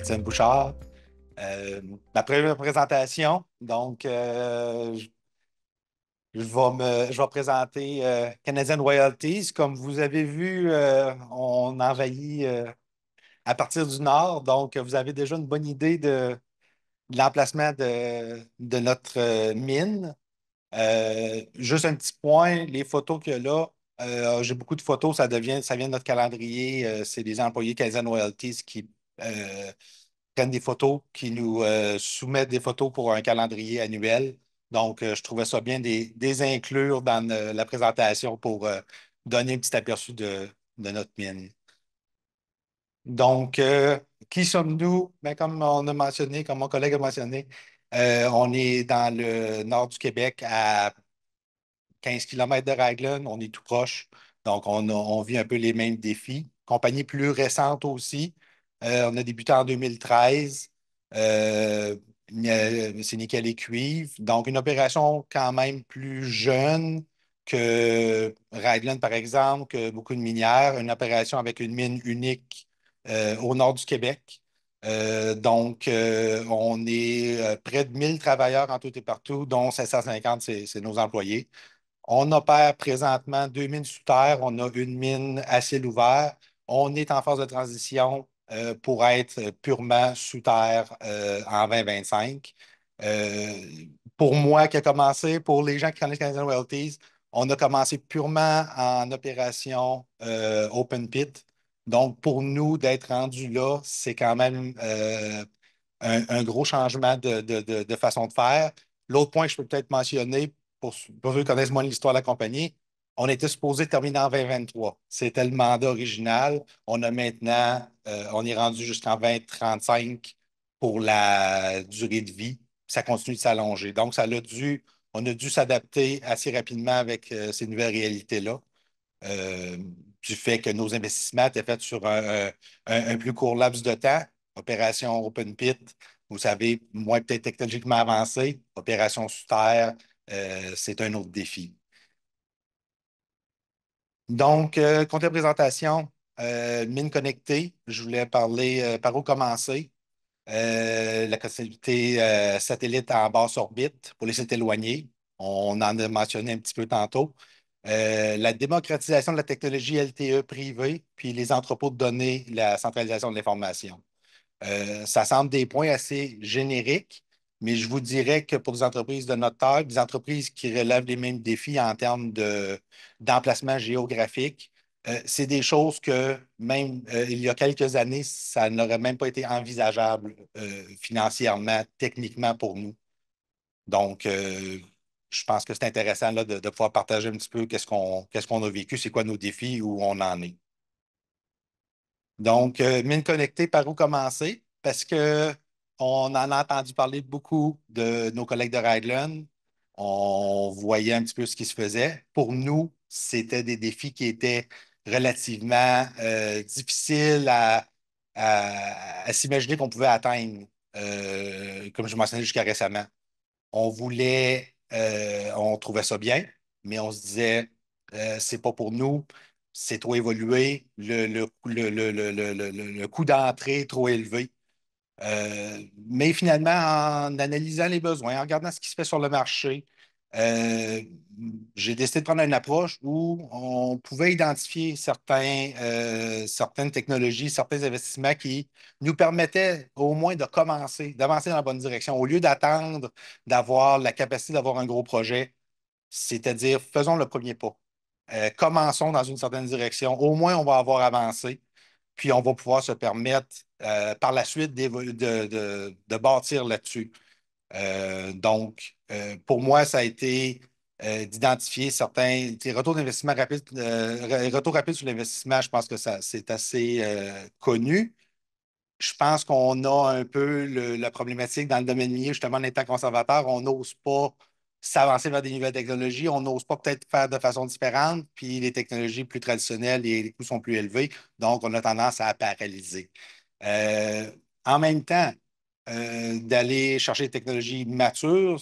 Étienne Bouchard. Ma première présentation, donc je vais présenter Canadian Royalties. Comme vous avez vu, on envahit à partir du nord, donc vous avez déjà une bonne idée de l'emplacement de notre mine. Juste un petit point, les photos qu'il y a là, j'ai beaucoup de photos, ça vient de notre calendrier. C'est des employés Canadian Royalties qui prennent des photos, qui nous soumettent des photos pour un calendrier annuel. Donc, je trouvais ça bien des inclure dans la présentation pour donner un petit aperçu de notre mine. Donc, qui sommes-nous? Ben, comme on a mentionné, comme mon collègue a mentionné, on est dans le nord du Québec, à 15 kilomètres de Raglan, on est tout proche. Donc, on vit un peu les mêmes défis. Compagnie plus récente aussi. On a débuté en 2013. Euh, c'est nickel et cuivre. Donc, une opération quand même plus jeune que Raglan, par exemple, que beaucoup de minières. Une opération avec une mine unique au nord du Québec. On est près de 1000 travailleurs en tout et partout, dont 750, c'est nos employés. On opère présentement deux mines sous terre. On a une mine à ciel ouvert. On est en phase de transition pour être purement sous terre en 2025. Euh, pour moi qui a commencé, pour les gens qui connaissent Canadian Royalties, on a commencé purement en opération open pit. Donc, pour nous, d'être rendu là, c'est quand même un gros changement de façon de faire. L'autre point que je peux peut-être mentionner, pour ceux qui connaissent moins l'histoire de la compagnie, on était supposé terminer en 2023. C'était le mandat original. On a maintenant, on est rendu jusqu'en 2035 pour la durée de vie. Ça continue de s'allonger. Donc, on a dû s'adapter assez rapidement avec ces nouvelles réalités-là. euh, du fait que nos investissements étaient faits sur un plus court laps de temps. Opération open pit, vous savez, moins peut-être technologiquement avancé. Opération sous terre, c'est un autre défi. Donc, côté présentation, mine connectée, je voulais parler par où commencer. La connectivité satellite en basse orbite pour les sites éloignés. On en a mentionné un petit peu tantôt. La démocratisation de la technologie LTE privée, puis les entrepôts de données, la centralisation de l'information. Ça semble des points assez génériques, mais je vous dirais que pour des entreprises de notre taille, des entreprises qui relèvent les mêmes défis en termes d'emplacement géographique, c'est des choses que même il y a quelques années, ça n'aurait même pas été envisageable financièrement, techniquement pour nous. Donc, je pense que c'est intéressant là, de pouvoir partager un petit peu qu'est-ce qu'on a vécu, c'est quoi nos défis, où on en est. Donc, mine connectée, par où commencer? Parce que on en a entendu parler beaucoup de nos collègues de Raglan. On voyait un petit peu ce qui se faisait. Pour nous, c'était des défis qui étaient relativement difficiles à s'imaginer qu'on pouvait atteindre, comme je mentionnais jusqu'à récemment. On trouvait ça bien, mais on se disait, c'est pas pour nous, c'est trop évolué, le coût d'entrée est trop élevé. Mais finalement, en analysant les besoins, en regardant ce qui se fait sur le marché, euh, j'ai décidé de prendre une approche où on pouvait identifier certaines technologies, certains investissements qui nous permettaient au moins de commencer, d'avancer dans la bonne direction. Au lieu d'attendre d'avoir la capacité d'avoir un gros projet, c'est-à-dire faisons le premier pas. Commençons dans une certaine direction. Au moins, on va avoir avancé puis on va pouvoir se permettre par la suite de bâtir là-dessus. Pour moi, ça a été d'identifier certains retours d'investissement rapides. Retour rapide sur l'investissement, je pense que ça, c'est assez connu. Je pense qu'on a un peu la problématique dans le domaine minier, justement, en étant conservateur, on n'ose pas s'avancer vers des nouvelles technologies, on n'ose pas peut-être faire de façon différente, puis les technologies plus traditionnelles, les coûts sont plus élevés, donc on a tendance à paralyser. Euh, En même temps, d'aller chercher des technologies matures,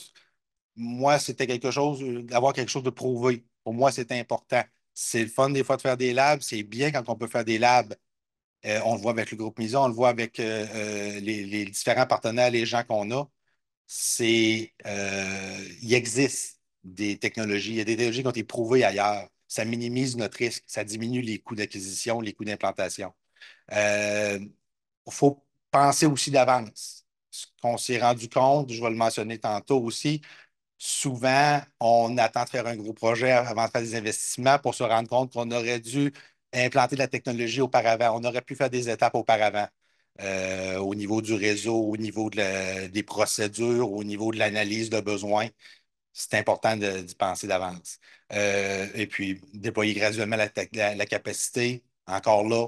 moi, c'était quelque chose, d'avoir quelque chose de prouvé. Pour moi, c'était important. C'est le fun des fois de faire des labs, c'est bien quand on peut faire des labs On le voit avec le groupe MISA, on le voit avec les différents partenaires, les gens qu'on a. Il existe des technologies. Il y a des technologies qui ont été prouvées ailleurs. Ça minimise notre risque, ça diminue les coûts d'acquisition, les coûts d'implantation. Il faut penser aussi d'avance. Ce qu'on s'est rendu compte, je vais le mentionner tantôt aussi, souvent, on attend de faire un gros projet avant de faire des investissements pour se rendre compte qu'on aurait dû implanter la technologie auparavant. On aurait pu faire des étapes auparavant au niveau du réseau, au niveau des procédures, au niveau de l'analyse de besoins. C'est important d'y penser d'avance. Et puis, déployer graduellement la capacité. Encore là,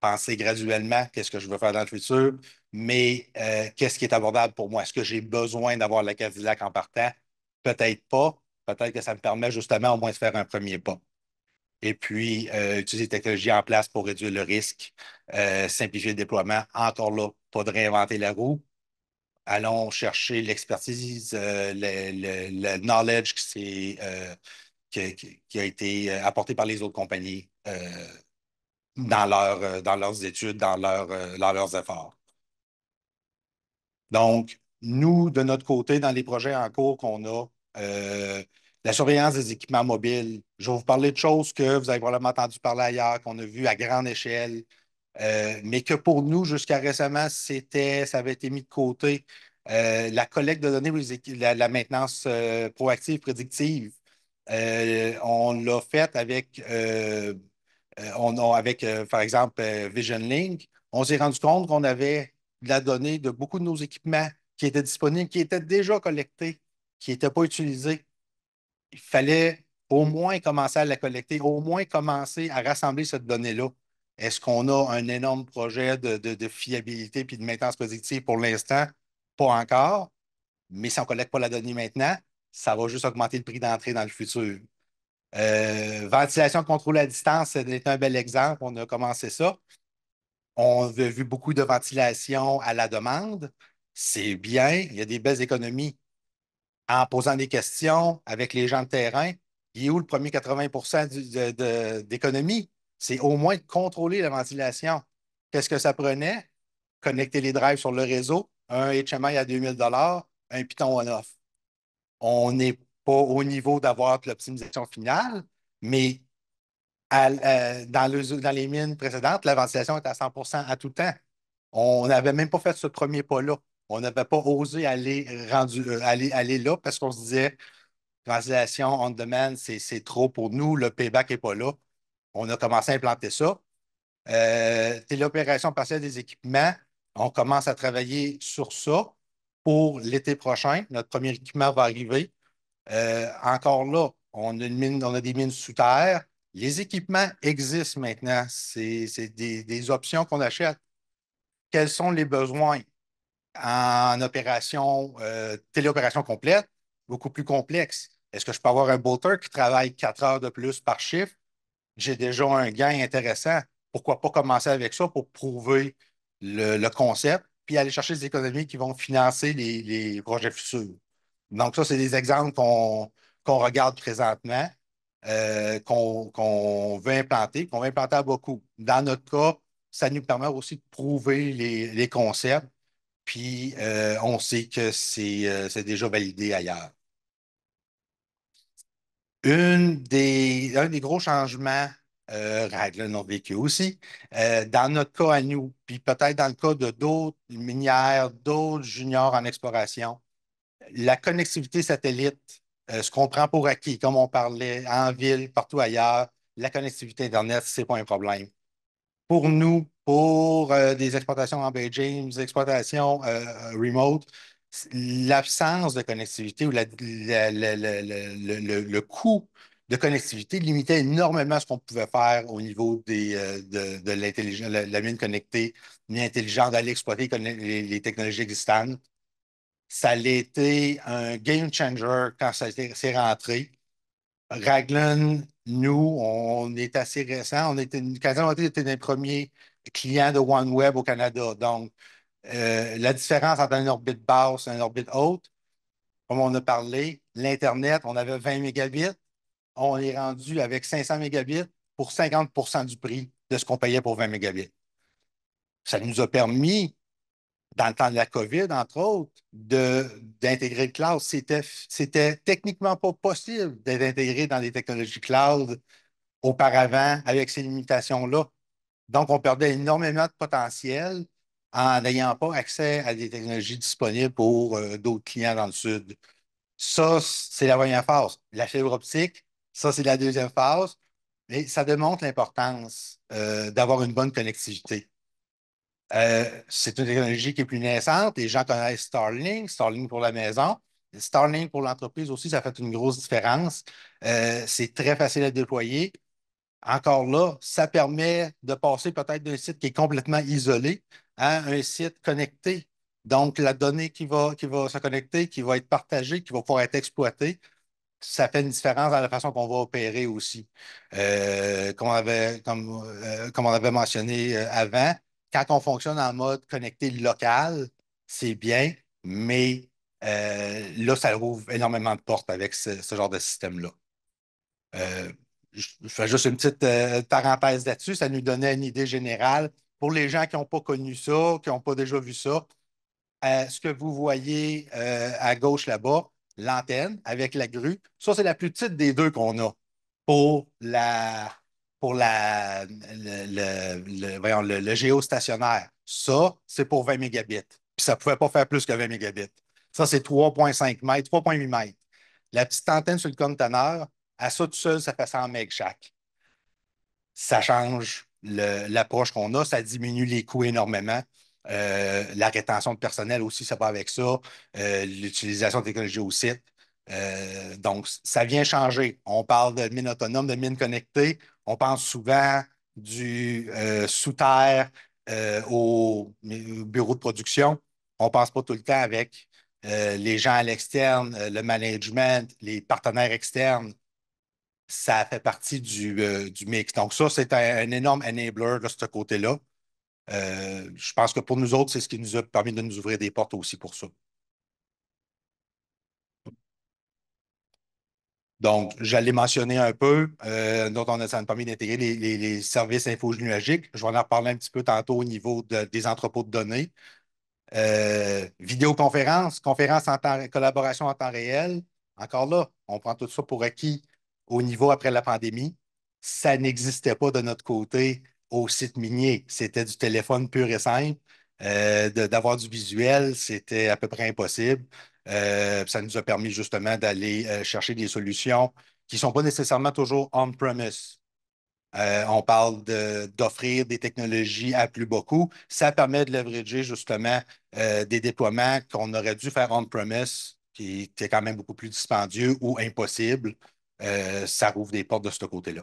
penser graduellement qu'est-ce que je veux faire dans le futur, mais qu'est-ce qui est abordable pour moi? Est-ce que j'ai besoin d'avoir la Cadillac en partant? Peut-être pas. Peut-être que ça me permet justement au moins de faire un premier pas. Et puis, utiliser les technologies en place pour réduire le risque, simplifier le déploiement. Encore là, pas de réinventer la roue. Allons chercher l'expertise, le knowledge qui a été apporté par les autres compagnies dans leurs études, dans leurs efforts. Donc, nous, de notre côté, dans les projets en cours qu'on a, la surveillance des équipements mobiles, je vais vous parler de choses que vous avez probablement entendu parler ailleurs, qu'on a vues à grande échelle, mais que pour nous, jusqu'à récemment, ça avait été mis de côté. La collecte de données, la maintenance proactive, prédictive, on l'a fait avec, par exemple, Vision Link. On s'est rendu compte qu'on avait de la donnée de beaucoup de nos équipements qui étaient disponibles, qui étaient déjà collectés, qui n'étaient pas utilisés. Il fallait au moins commencer à la collecter, au moins commencer à rassembler cette donnée-là. Est-ce qu'on a un énorme projet de fiabilité puis de maintenance prédictive pour l'instant? Pas encore, mais si on ne collecte pas la donnée maintenant, ça va juste augmenter le prix d'entrée dans le futur. Ventilation contrôlée à distance, c'est un bel exemple. On a commencé ça. On a vu beaucoup de ventilation à la demande. C'est bien, il y a des belles économies. En posant des questions avec les gens de terrain, il est où le premier 80 d'économie? C'est au moins de contrôler la ventilation. Qu'est-ce que ça prenait? Connecter les drives sur le réseau, un HMI à 2000 un Python on-off. On n'est pas au niveau d'avoir de l'optimisation finale, mais dans les mines précédentes, la ventilation était à 100 à tout temps. On n'avait même pas fait ce premier pas-là. On n'avait pas osé aller là parce qu'on se disait, ventilation on demand, c'est trop pour nous, le payback n'est pas là. On a commencé à implanter ça. Téléopération partielle des équipements, on commence à travailler sur ça pour l'été prochain. Notre premier équipement va arriver. Encore là, on a des mines sous terre. Les équipements existent maintenant. C'est des options qu'on achète. Quels sont les besoins en opération, téléopération complète, beaucoup plus complexe? Est-ce que je peux avoir un bolter qui travaille 4 heures de plus par chiffre? J'ai déjà un gain intéressant. Pourquoi pas commencer avec ça pour prouver le concept, puis aller chercher des économies qui vont financer les projets futurs. Donc, ça, c'est des exemples qu'on regarde présentement, qu'on veut implanter, qu'on veut implanter à beaucoup. Dans notre cas, ça nous permet aussi de prouver les concepts, puis on sait que c'est déjà validé ailleurs. Un des gros changements, règles non vécues aussi, dans notre cas à nous, puis peut-être dans le cas de d'autres minières, d'autres juniors en exploration, la connectivité satellite, ce qu'on prend pour acquis, comme on parlait en ville, partout ailleurs, la connectivité Internet, c'est pas un problème. Pour nous, pour des exploitations en Beijing, des exploitations remote, l'absence de connectivité ou le coût de connectivité limitait énormément ce qu'on pouvait faire au niveau de l'intelligence, la mine connectée, mine intelligente, d'aller exploiter les technologies existantes. Ça a été un game changer quand c'est rentré. Raglan, nous, on est assez récent. Canadien était un des premiers clients de OneWeb au Canada. Donc, la différence entre une orbite basse et une orbite haute, comme on a parlé, l'Internet, on avait 20 mégabits. On est rendu avec 500 mégabits pour 50 du prix de ce qu'on payait pour 20 mégabits. Ça nous a permis, dans le temps de la COVID, entre autres, d'intégrer le cloud. C'était techniquement pas possible d'être intégré dans les technologies cloud auparavant avec ces limitations-là. Donc, on perdait énormément de potentiel en n'ayant pas accès à des technologies disponibles pour d'autres clients dans le Sud. Ça, c'est la première phase. La fibre optique, ça, c'est la deuxième phase. Et ça démontre l'importance d'avoir une bonne connectivité. C'est une technologie qui est plus naissante. Les gens connaissent Starlink, Starlink pour la maison. Starlink pour l'entreprise aussi, ça fait une grosse différence. C'est très facile à déployer. Encore là, ça permet de passer peut-être d'un site qui est complètement isolé à un site connecté. Donc, la donnée qui va se connecter, qui va être partagée, qui va pouvoir être exploitée, ça fait une différence dans la façon qu'on va opérer aussi. Comme on avait mentionné avant, quand on fonctionne en mode connecté local, c'est bien, mais là, ça ouvre énormément de portes avec ce genre de système-là. Euh, je fais juste une petite parenthèse là-dessus. Ça nous donnait une idée générale. Pour les gens qui n'ont pas connu ça, qui n'ont pas déjà vu ça, ce que vous voyez à gauche là-bas, l'antenne avec la grue, ça, c'est la plus petite des deux qu'on a pour voyons, le géostationnaire. Ça, c'est pour 20 mégabits. Puis ça ne pouvait pas faire plus que 20 mégabits. Ça, c'est 3,5 mètres, 3,8 mètres. La petite antenne sur le conteneur, à ça tout seul, ça fait 100 MB chaque. Ça change l'approche qu'on a, ça diminue les coûts énormément. La rétention de personnel aussi, ça va avec ça. L'utilisation de technologies au site. Donc, ça vient changer. On parle de mines autonomes, de mines connectées. On pense souvent du sous-terre au bureau de production. On ne pense pas tout le temps avec les gens à l'externe, le management, les partenaires externes. Ça fait partie du mix. Donc, ça, c'est un énorme enabler de ce côté-là. Je pense que pour nous autres, c'est ce qui nous a permis de nous ouvrir des portes aussi pour ça. Donc, j'allais mentionner un peu, ça nous a permis d'intégrer les services infonuagiques. Je vais en reparler un petit peu tantôt au niveau des entrepôts de données. Vidéoconférence, conférence en temps, collaboration en temps réel. Encore là, on prend tout ça pour acquis au niveau après la pandémie. Ça n'existait pas de notre côté au site minier. C'était du téléphone pur et simple. D'avoir du visuel, c'était à peu près impossible. Ça nous a permis justement d'aller chercher des solutions qui ne sont pas nécessairement toujours on-premise. On parle d'offrir des technologies à plus bas coût. Ça permet de leverager justement des déploiements qu'on aurait dû faire on-premise, qui étaient quand même beaucoup plus dispendieux ou impossibles. Ça rouvre des portes de ce côté-là.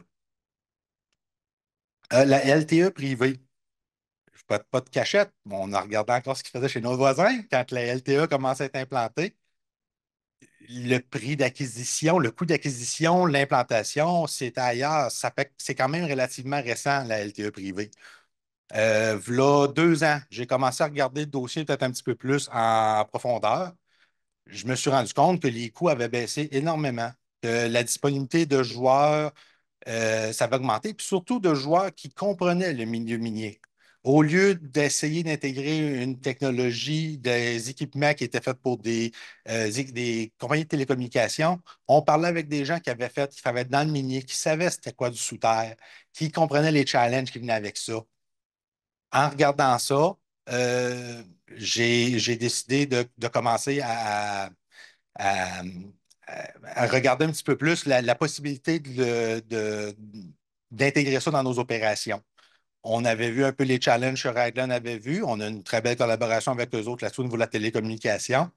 La LTE privée, pas de cachette. On a regardé encore ce qu'ils faisaient chez nos voisins quand la LTE commençait à être implantée. Le prix d'acquisition, le coût d'acquisition, l'implantation, c'est ailleurs. Ça fait que c'est quand même relativement récent, la LTE privée. V'là 2 ans, j'ai commencé à regarder le dossier peut-être un petit peu plus en profondeur. Je me suis rendu compte que les coûts avaient baissé énormément, que la disponibilité de joueurs, ça avait augmenté, puis surtout de joueurs qui comprenaient le milieu minier. Au lieu d'essayer d'intégrer une technologie, des équipements qui étaient faits pour des compagnies de télécommunications, on parlait avec des gens qui travaillaient dans le minier, qui savaient c'était quoi du sous-terre, qui comprenaient les challenges qui venaient avec ça. En regardant ça, j'ai décidé de commencer à- à regarder un petit peu plus la possibilité d'intégrer ça dans nos opérations. On avait vu un peu les challenges que Raglan avait vus. On a une très belle collaboration avec eux autres là-dessus au niveau de la télécommunication.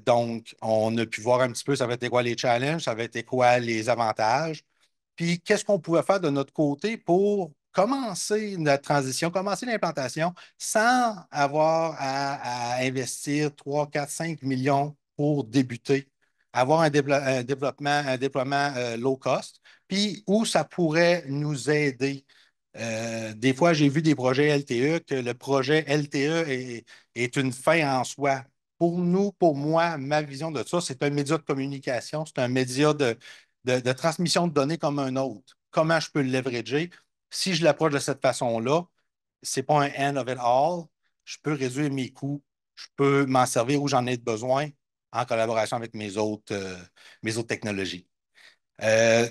Donc, on a pu voir un petit peu ça avait été quoi les challenges, ça avait été quoi les avantages. Puis, qu'est-ce qu'on pouvait faire de notre côté pour commencer notre transition, commencer l'implantation sans avoir à investir 3, 4, 5 millions pour débuter, avoir un déploiement low cost, puis où ça pourrait nous aider. Des fois, j'ai vu des projets LTE que le projet LTE est une fin en soi. Pour nous, pour moi, ma vision de ça, c'est un média de communication, c'est un média de transmission de données comme un autre. Comment je peux le leverager? Si je l'approche de cette façon-là, c'est pas un end of it all. Je peux réduire mes coûts. Je peux m'en servir où j'en ai besoin en collaboration avec mes autres technologies.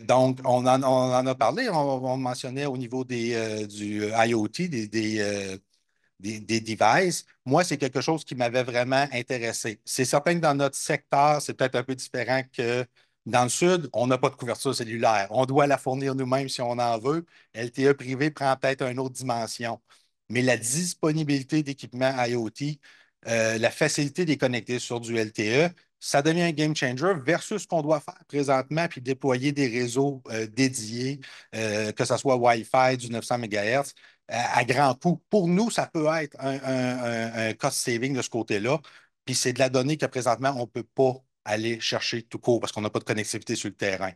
Donc, on en a parlé, on mentionnait au niveau du IoT, des devices. Moi, c'est quelque chose qui m'avait vraiment intéressé. C'est certain que dans notre secteur, c'est peut-être un peu différent que dans le Sud, on n'a pas de couverture cellulaire. On doit la fournir nous-mêmes si on en veut. LTE privé prend peut-être une autre dimension. Mais la disponibilité d'équipements IoT, la facilité de les connecter sur du LTE, ça devient un game changer versus ce qu'on doit faire présentement, puis déployer des réseaux dédiés, que ce soit Wi-Fi du 900 MHz, à grand coût. Pour nous, ça peut être un cost saving de ce côté-là. Puis c'est de la donnée que présentement, on ne peut pas aller chercher tout court parce qu'on n'a pas de connectivité sur le terrain.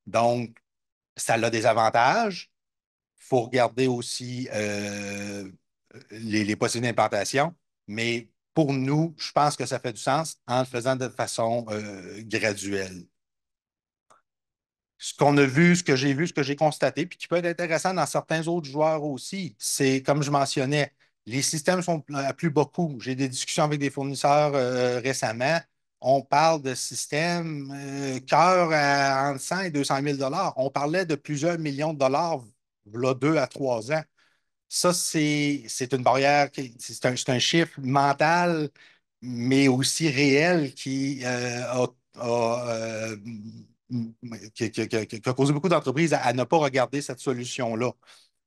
Donc, ça a des avantages. Il faut regarder aussi les possibilités d'implantation. Mais pour nous, je pense que ça fait du sens en le faisant de façon graduelle. Ce qu'on a vu, ce que j'ai vu, ce que j'ai constaté, puis qui peut être intéressant dans certains autres joueurs aussi, c'est, comme je mentionnais, les systèmes sont à plus bas coût. J'ai des discussions avec des fournisseurs récemment. On parle de systèmes cœur à entre 100 et 200 000 dollars. On parlait de plusieurs millions de dollars, là, 2 à 3 ans. Ça, c'est une barrière, c'est un chiffre mental, mais aussi réel qui a causé beaucoup d'entreprises à ne pas regarder cette solution-là.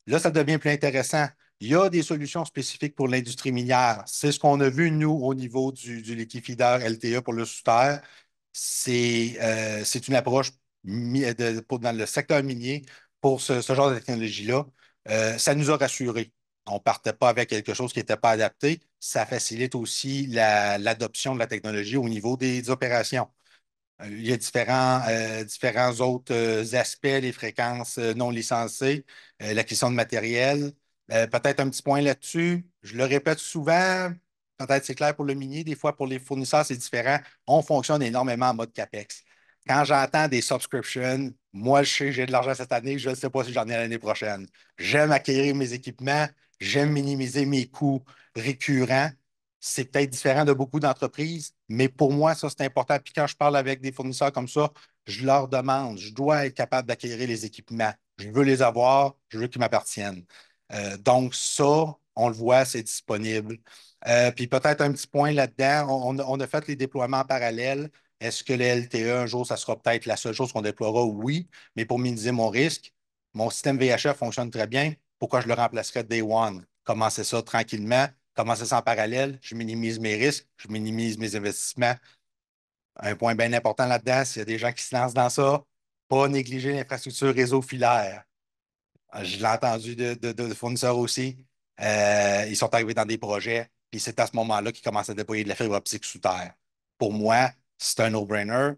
Là, ça devient plus intéressant. Il y a des solutions spécifiques pour l'industrie minière. C'est ce qu'on a vu, nous, au niveau du liquéfieur LTE pour le sous-terre. C'est une approche dans le secteur minier pour ce genre de technologie-là. Ça nous a rassurés. On ne partait pas avec quelque chose qui n'était pas adapté. Ça facilite aussi l'adoption de la technologie au niveau des opérations. Il y a différents autres aspects, les fréquences non licencées, l'acquisition de matériel. Peut-être un petit point là-dessus. Je le répète souvent, peut-être c'est clair pour le minier, des fois pour les fournisseurs, c'est différent. On fonctionne énormément en mode CAPEX. Quand j'entends des subscriptions, moi, je sais que j'ai de l'argent cette année, je ne sais pas si j'en ai l'année prochaine. J'aime acquérir mes équipements, j'aime minimiser mes coûts récurrents. C'est peut-être différent de beaucoup d'entreprises, mais pour moi, ça, c'est important. Puis quand je parle avec des fournisseurs comme ça, je leur demande, je dois être capable d'acquérir les équipements. Je veux les avoir, je veux qu'ils m'appartiennent. Donc, ça, on le voit, c'est disponible. Puis peut-être un petit point là-dedans, on a fait les déploiements en parallèle. Est-ce que le LTE, un jour, ça sera peut-être la seule chose qu'on déploiera? Oui, mais pour minimiser mon risque, mon système VHF fonctionne très bien. Pourquoi je le remplacerais day one? Commencer ça tranquillement, commencer ça en parallèle, je minimise mes risques, je minimise mes investissements. Un point bien important là-dedans, s'il y a des gens qui se lancent dans ça, pas négliger l'infrastructure réseau filaire. Je l'ai entendu de fournisseurs aussi. Ils sont arrivés dans des projets, puis c'est à ce moment-là qu'ils commencent à déployer de la fibre optique sous terre. Pour moi, c'est un no-brainer,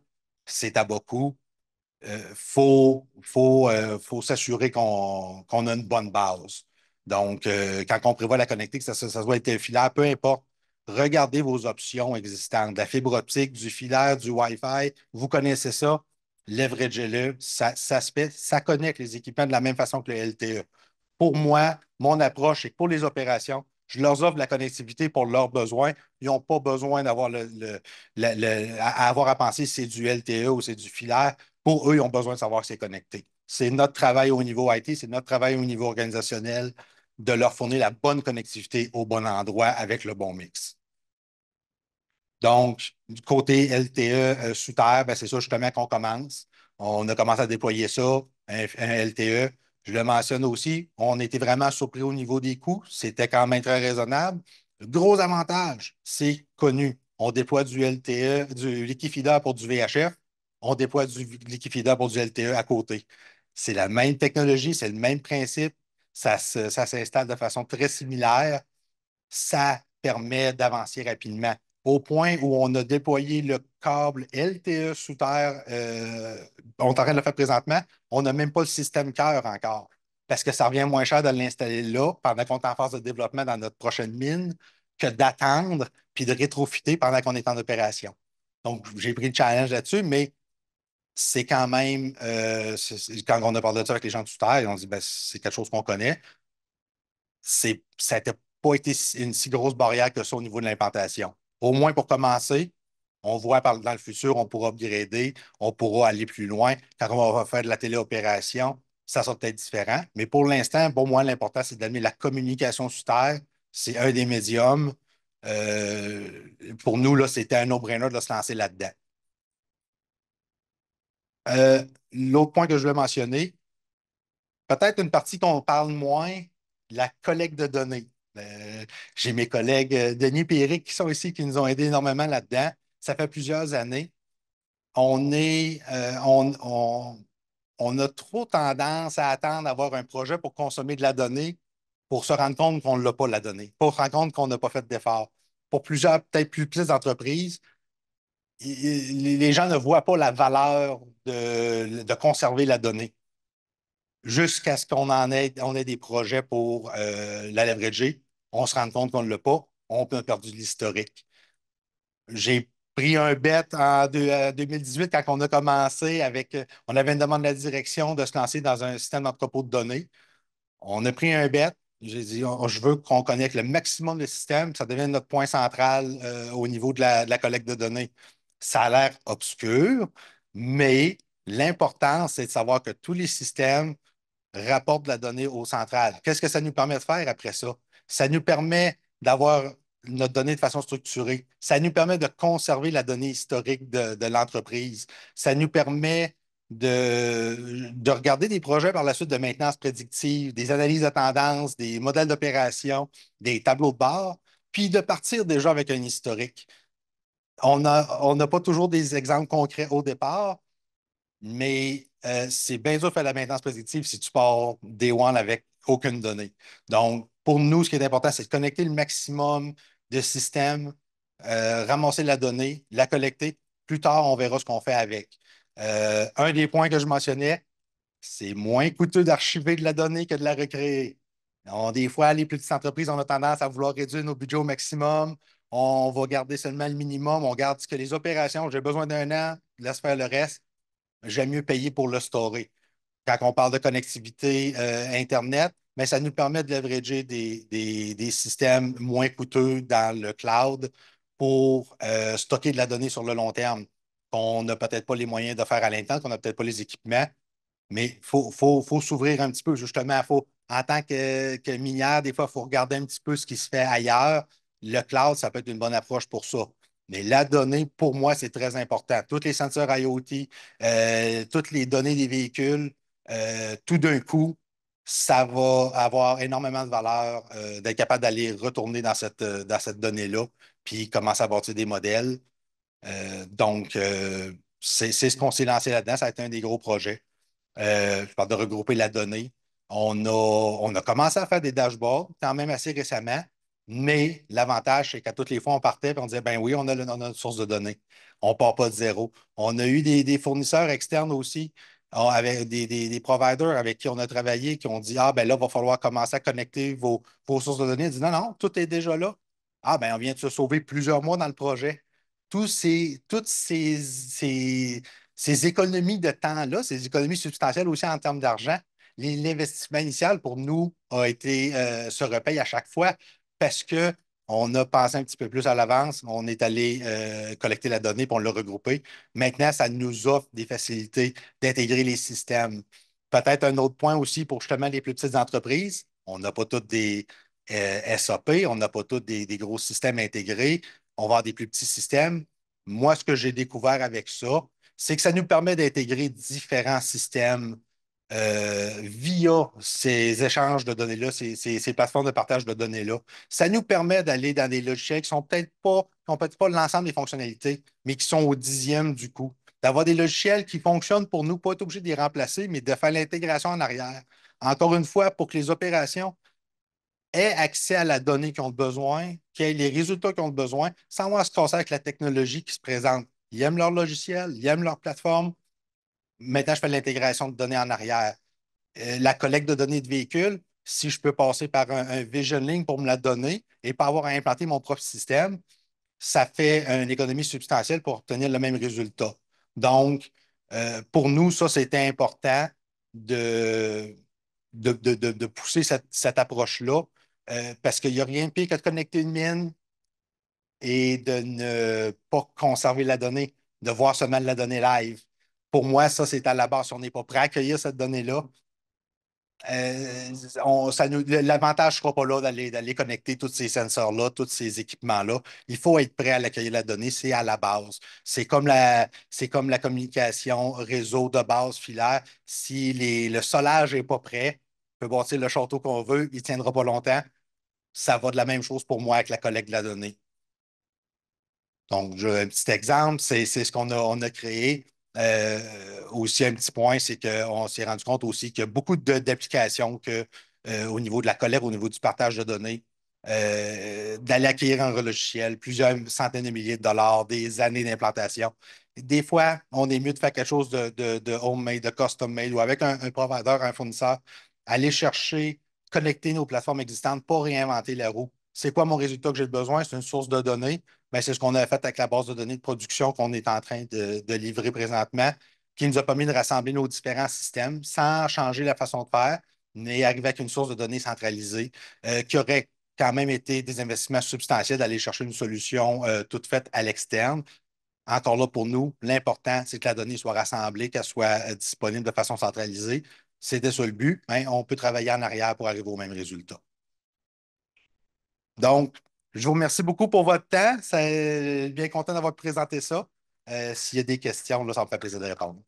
c'est à bas coût. Faut s'assurer qu'on a une bonne base. Donc, quand on prévoit la connecter, que ça doit être filaire, peu importe, regardez vos options existantes. De la fibre optique, du filaire, du Wi-Fi, vous connaissez ça, leveragez-le, ça se fait, ça connecte les équipements de la même façon que le LTE. Pour moi, mon approche, c'est que pour les opérations, je leur offre la connectivité pour leurs besoins. Ils n'ont pas besoin d'avoir à avoir à penser si c'est du LTE ou c'est du filaire. Pour eux, ils ont besoin de savoir que c'est connecté. C'est notre travail au niveau IT, c'est notre travail au niveau organisationnel de leur fournir la bonne connectivité au bon endroit avec le bon mix. Donc, du côté LTE sous terre, ben, c'est ça justement qu'on commence. On a commencé à déployer ça, un LTE. Je le mentionne aussi, on était vraiment surpris au niveau des coûts. C'était quand même très raisonnable. Le gros avantage, c'est connu. On déploie du LTE, du liquéfieur pour du VHF. On déploie du liquéfieur pour du LTE à côté. C'est la même technologie, c'est le même principe. Ça s'installe de façon très similaire. Ça permet d'avancer rapidement. Au point où on a déployé le câble LTE sous terre, on est en train de le faire présentement, on n'a même pas le système cœur encore. Parce que ça revient moins cher de l'installer là pendant qu'on est en phase de développement dans notre prochaine mine que d'attendre puis de rétrofiter pendant qu'on est en opération. Donc, j'ai pris le challenge là-dessus, mais c'est quand même, quand on a parlé de ça avec les gens de sous terre, ils ont dit ben, c'est quelque chose qu'on connaît. ça n'a pas été une si grosse barrière que ça au niveau de l'implantation. Au moins pour commencer, on voit dans le futur, on pourra upgrader, on pourra aller plus loin. Quand on va faire de la téléopération, ça sera peut-être différent. Mais pour l'instant, pour moi, l'important, c'est d'amener la communication sur Terre. C'est un des médiums. Pour nous, là, c'était un no-brainer de se lancer là-dedans. L'autre point que je voulais mentionner, peut-être une partie qu'on parle moins, la collecte de données. J'ai mes collègues Denis et Eric qui sont ici, qui nous ont aidés énormément là-dedans. Ça fait plusieurs années. On est, on a trop tendance à attendre d'avoir un projet pour consommer de la donnée, pour se rendre compte qu'on ne l'a pas, la donnée, pour se rendre compte qu'on n'a pas fait d'effort. Pour plusieurs, peut-être plus petites entreprises, les gens ne voient pas la valeur de conserver la donnée jusqu'à ce on ait des projets pour la leverager. On se rend compte qu'on ne l'a pas. On a perdu de l'historique. J'ai pris un bet en 2018 quand on a commencé on avait une demande de la direction de se lancer dans un système d'entrepôt de données. On a pris un bet. J'ai dit, je veux qu'on connecte le maximum de systèmes. Ça devient notre point central au niveau de la collecte de données. Ça a l'air obscur, mais l'important, c'est de savoir que tous les systèmes rapporte de la donnée au central. Qu'est-ce que ça nous permet de faire après ça? Ça nous permet d'avoir notre donnée de façon structurée. Ça nous permet de conserver la donnée historique de l'entreprise. Ça nous permet de regarder des projets par la suite de maintenance prédictive, des analyses de tendance, des modèles d'opération, des tableaux de bord, puis de partir déjà avec un historique. On n'a pas toujours des exemples concrets au départ, mais c'est bien dur de faire la maintenance positive si tu pars Day One avec aucune donnée. Donc, pour nous, ce qui est important, c'est de connecter le maximum de systèmes, ramasser la donnée, la collecter. Plus tard, on verra ce qu'on fait avec. Un des points que je mentionnais, c'est moins coûteux d'archiver de la donnée que de la recréer. Des fois, les petites entreprises, on a tendance à vouloir réduire nos budgets au maximum. On va garder seulement le minimum. On garde ce que les opérations, j'ai besoin d'un an, laisse faire le reste. J'aime mieux payer pour le storer. Quand on parle de connectivité Internet, mais ça nous permet de leverager des systèmes moins coûteux dans le cloud pour stocker de la donnée sur le long terme, qu'on n'a peut-être pas les moyens de faire à l'interne, qu'on n'a peut-être pas les équipements. Mais faut s'ouvrir un petit peu, justement. En tant que minière, des fois, il faut regarder un petit peu ce qui se fait ailleurs. Le cloud, ça peut être une bonne approche pour ça. Mais la donnée, pour moi, c'est très important. Toutes les senseurs IoT, toutes les données des véhicules, tout d'un coup, ça va avoir énormément de valeur d'être capable d'aller retourner dans cette donnée-là, puis commencer à bâtir des modèles. C'est ce qu'on s'est lancé là-dedans. Ça a été un des gros projets. Je parle de regrouper la donnée. On a commencé à faire des dashboards quand même assez récemment, mais l'avantage, c'est qu'à toutes les fois, on partait et on disait, ben oui, on a notre source de données. On ne part pas de zéro. On a eu des fournisseurs externes aussi, avec des providers avec qui on a travaillé, qui ont dit, ah, ben là, il va falloir commencer à connecter vos sources de données. On dit, non, non, tout est déjà là. Ah, ben on vient de se sauver plusieurs mois dans le projet. Toutes ces économies de temps-là, ces économies substantielles aussi en termes d'argent, l'investissement initial pour nous se repaye à chaque fois parce qu'on a pensé un petit peu plus à l'avance, on est allé collecter la donnée puis on l'a regroupée. Maintenant, ça nous offre des facilités d'intégrer les systèmes. Peut-être un autre point aussi pour justement les plus petites entreprises. On n'a pas toutes des SAP, on n'a pas tous des gros systèmes intégrés. On va avoir des plus petits systèmes. Moi, ce que j'ai découvert avec ça, c'est que ça nous permet d'intégrer différents systèmes via ces échanges de données-là, ces plateformes de partage de données-là. Ça nous permet d'aller dans des logiciels qui n'ont peut-être pas l'ensemble des fonctionnalités, mais qui sont au dixième du coût. D'avoir des logiciels qui fonctionnent pour nous, pas être obligé de les remplacer, mais de faire l'intégration en arrière. Encore une fois, pour que les opérations aient accès à la donnée qu'ils ont besoin, qu'ils aient les résultats qu'ils ont besoin, sans avoir à se casser avec la technologie qui se présente. Ils aiment leur logiciel, ils aiment leur plateforme. Maintenant, je fais l'intégration de données en arrière. La collecte de données de véhicules, si je peux passer par un Vision Link pour me la donner et pas avoir à implanter mon propre système, ça fait une économie substantielle pour obtenir le même résultat. Donc, pour nous, ça, c'était important de, de pousser cette approche-là. parce qu'il n'y a rien de pire que de connecter une mine et de ne pas conserver la donnée, de voir seulement la donnée live. Pour moi, ça, c'est à la base. Si on n'est pas prêt à accueillir cette donnée-là, l'avantage ne sera pas là d'aller connecter tous ces sensors-là, tous ces équipements-là. Il faut être prêt à l'accueillir la donnée, c'est à la base. C'est comme la communication réseau de base filaire. Si le solage n'est pas prêt, on peut bâtir le château qu'on veut, il ne tiendra pas longtemps. Ça va de la même chose pour moi avec la collecte de la donnée. Donc, un petit exemple, c'est ce qu'on a créé. Aussi, un petit point, c'est qu'on s'est rendu compte aussi qu'il y a beaucoup d'applications au niveau de la collecte, au niveau du partage de données, d'aller acquérir un logiciel, plusieurs centaines de milliers de dollars, des années d'implantation. Des fois, on est mieux de faire quelque chose de homemade, de custom made ou avec un provider, un fournisseur, aller chercher, connecter nos plateformes existantes, pas réinventer la roue. C'est quoi mon résultat que j'ai besoin? C'est une source de données. Ben, c'est ce qu'on a fait avec la base de données de production qu'on est en train de livrer présentement, qui nous a permis de rassembler nos différents systèmes sans changer la façon de faire, mais arriver avec une source de données centralisée qui aurait quand même été des investissements substantiels d'aller chercher une solution toute faite à l'externe. Encore là, pour nous, l'important, c'est que la donnée soit rassemblée, qu'elle soit disponible de façon centralisée. C'était ça le but. Hein, on peut travailler en arrière pour arriver au même résultat. Donc, je vous remercie beaucoup pour votre temps. C'est bien content d'avoir présenté ça. S'il y a des questions, là, ça me fait plaisir de répondre.